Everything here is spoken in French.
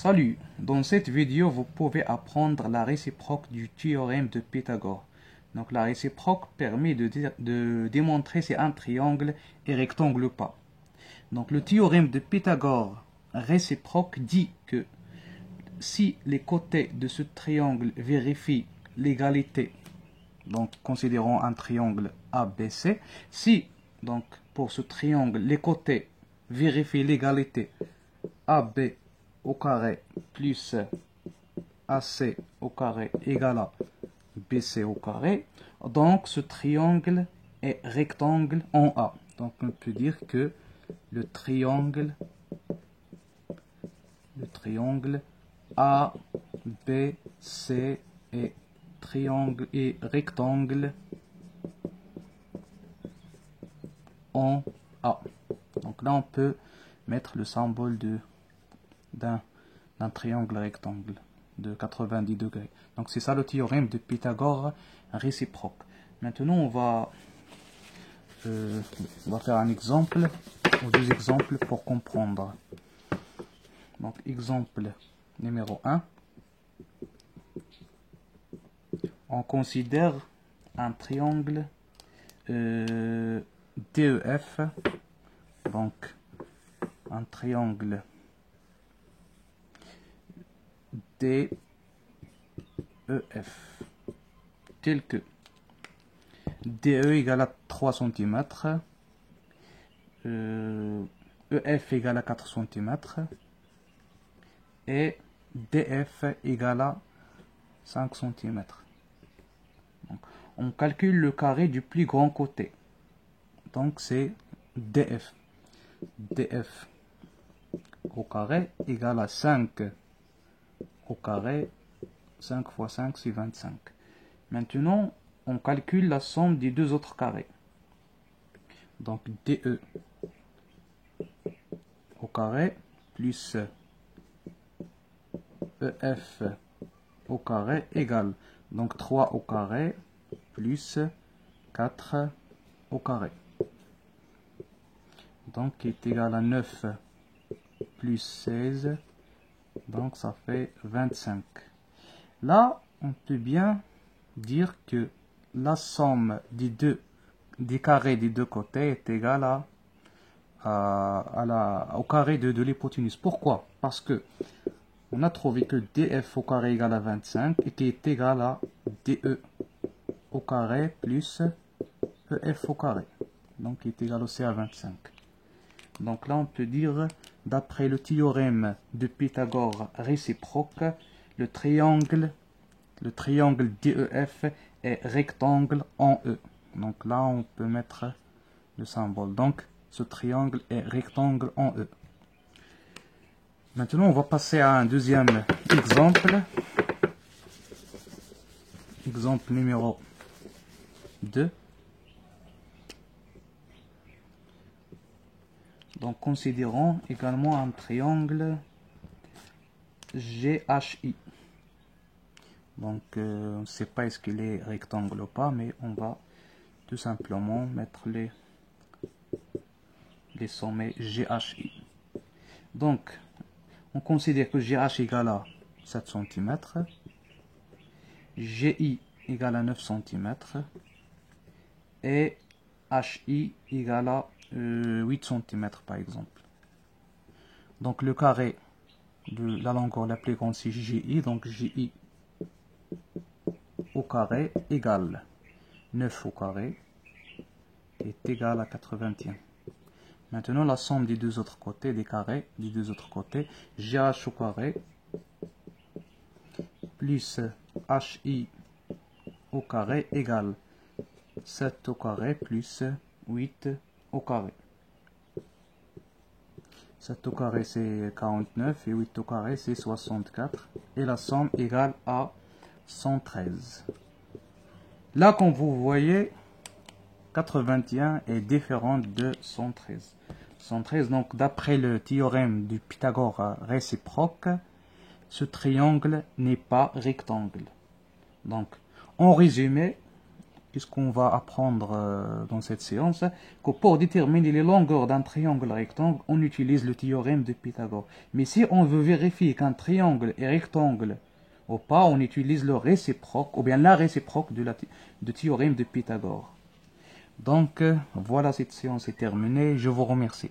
Salut, dans cette vidéo vous pouvez apprendre la réciproque du théorème de Pythagore. Donc la réciproque permet de démontrer si un triangle est rectangle ou pas. Donc le théorème de Pythagore réciproque dit que si les côtés de ce triangle vérifient l'égalité, donc considérons un triangle ABC, si donc pour ce triangle les côtés vérifient l'égalité AB au carré plus AC au carré égale à BC au carré, donc ce triangle est rectangle en A. Donc on peut dire que le triangle ABC est rectangle en A. Donc là on peut mettre le symbole d'un triangle rectangle de 90 degrés. Donc c'est ça le théorème de Pythagore réciproque. Maintenant on va faire un exemple ou deux exemples pour comprendre. Donc exemple numéro 1. On considère un triangle DEF, donc un triangle DEF tel que DE égale à 3 cm, EF égale à 4 cm et DF égale à 5 cm. Donc, on calcule le carré du plus grand côté. Donc c'est DF. DF au carré égale à 5 au carré. 5 fois 5 c'est 25. Maintenant on calcule la somme des deux autres carrés. Donc DE au carré plus EF au carré égale donc 3 au carré plus 4 au carré. Donc qui est égal à 9 plus 16. Donc ça fait 25. Là, on peut bien dire que la somme des carrés des deux côtés est égale au carré de l'hypoténuse. Pourquoi? Parce que on a trouvé que DF au carré égale à 25 et qui est égal à DE au carré plus EF au carré. Donc qui est égal aussi à 25. Donc là, on peut dire, d'après le théorème de Pythagore réciproque, le triangle DEF est rectangle en E. Donc là, on peut mettre le symbole. Donc, ce triangle est rectangle en E. Maintenant, on va passer à un deuxième exemple. Exemple numéro 2. Donc, considérons également un triangle GHI. Donc, on ne sait pas est-ce qu'il est rectangle ou pas, mais on va tout simplement mettre les sommets GHI. Donc, on considère que GH égale à 7 cm, GI égale à 9 cm et HI égale à 8 cm par exemple. Donc le carré de la longueur la plus grande c'est GI, donc GI au carré égale 9 au carré est égal à 81. Maintenant la somme des deux autres côtés, des carrés des deux autres côtés, GH au carré plus HI au carré égale 7 au carré plus 8 au carré. 7 au carré c'est 49 et 8 au carré c'est 64 et la somme égale à 113. Là comme vous voyez 81 est différente de 113. 113 donc d'après le théorème du Pythagore réciproque, ce triangle n'est pas rectangle. Donc en résumé, qu'est-ce qu'on va apprendre dans cette séance? Que pour déterminer les longueurs d'un triangle rectangle, on utilise le théorème de Pythagore. Mais si on veut vérifier qu'un triangle est rectangle ou pas, on utilise le réciproque, ou bien la réciproque du théorème de Pythagore. Donc, voilà, cette séance est terminée. Je vous remercie.